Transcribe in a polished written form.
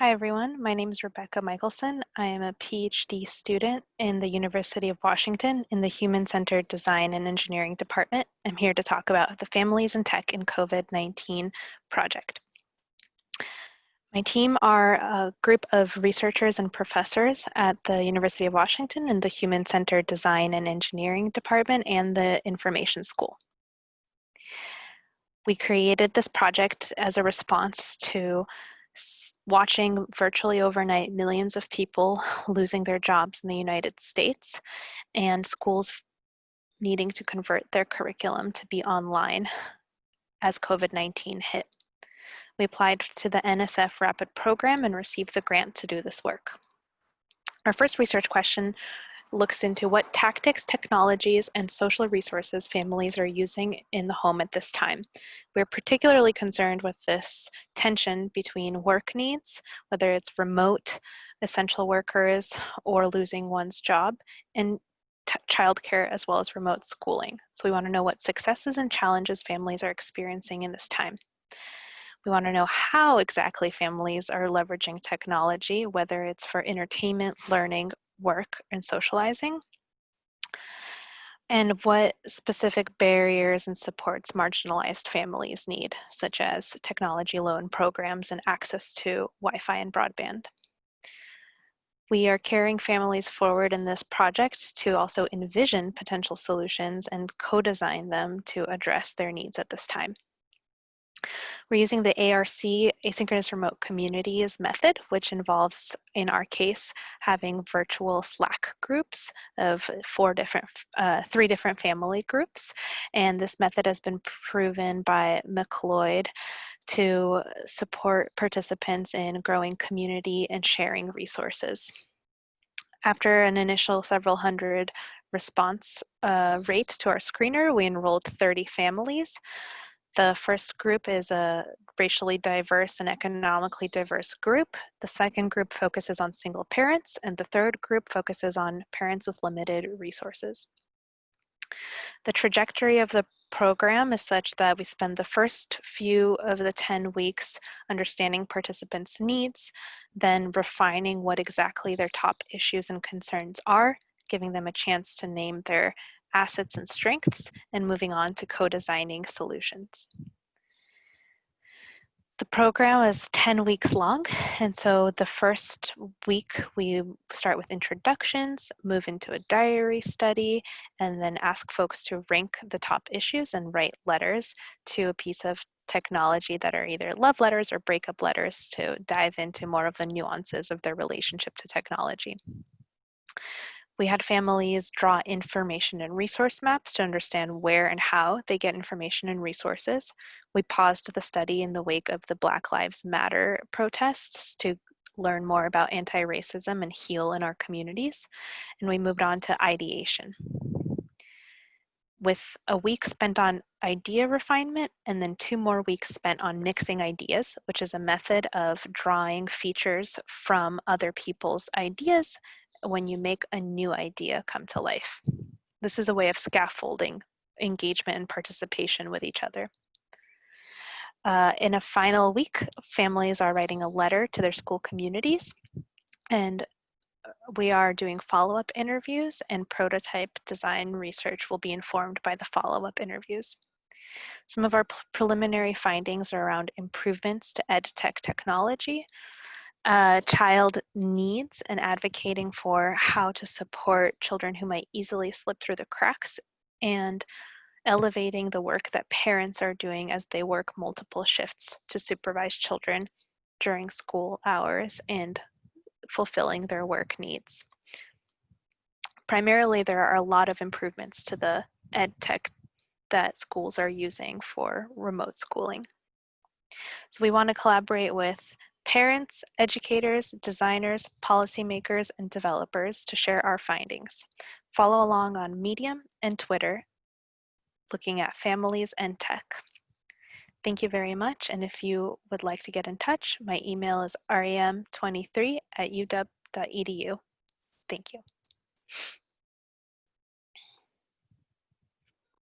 Hi everyone, my name is Rebecca Michelson. I am a PhD student in the University of Washington in the Human-Centered Design and Engineering Department. I'm here to talk about the Families in Tech in COVID-19 project. My team are a group of researchers and professors at the University of Washington in the Human-Centered Design and Engineering Department and the Information School. We created this project as a response to watching virtually overnight millions of people losing their jobs in the United States and schools needing to convert their curriculum to be online as COVID-19 hit. We applied to the NSF Rapid Program and received the grant to do this work. Our first research question looks into what tactics, technologies, and social resources families are using in the home at this time. We're particularly concerned with this tension between work needs, whether it's remote essential workers or losing one's job, and childcare as well as remote schooling. So we want to know what successes and challenges families are experiencing in this time. We want to know how exactly families are leveraging technology, whether it's for entertainment, learning, work, and socializing, and what specific barriers and supports marginalized families need, such as technology loan programs and access to Wi-Fi and broadband. We are carrying families forward in this project to also envision potential solutions and co-design them to address their needs at this time. We're using the ARC, asynchronous remote communities method, which involves, in our case, having virtual Slack groups of three different family groups. And this method has been proven by McLeod to support participants in growing community and sharing resources. After an initial several hundred response rate to our screener, we enrolled 30 families. The first group is a racially diverse and economically diverse group. The second group focuses on single parents, and the third group focuses on parents with limited resources. The trajectory of the program is such that we spend the first few of the 10 weeks understanding participants' needs, then refining what exactly their top issues and concerns are, giving them a chance to name their assets and strengths, and moving on to co-designing solutions. The program is 10 weeks long, and so the first week we start with introductions, move into a diary study, and then ask folks to rank the top issues and write letters to a piece of technology that are either love letters or breakup letters to dive into more of the nuances of their relationship to technology. We had families draw information and resource maps to understand where and how they get information and resources. We paused the study in the wake of the Black Lives Matter protests to learn more about anti-racism and heal in our communities. And we moved on to ideation, with a week spent on idea refinement and then 2 more weeks spent on mixing ideas, which is a method of drawing features from other people's ideas when you make a new idea come to life. This is a way of scaffolding engagement and participation with each other. In a final week, families are writing a letter to their school communities, and we are doing follow-up interviews, and prototype design research will be informed by the follow-up interviews. Some of our preliminary findings are around improvements to EdTech technology, child needs, and advocating for how to support children who might easily slip through the cracks, and elevating the work that parents are doing as they work multiple shifts to supervise children during school hours and fulfilling their work needs. Primarily, there are a lot of improvements to the EdTech that schools are using for remote schooling. So we want to collaborate with parents, educators, designers, policymakers, and developers to share our findings. Follow along on Medium and Twitter, looking at families and tech. Thank you very much, and if you would like to get in touch, my email is rem23@uw.edu. Thank you.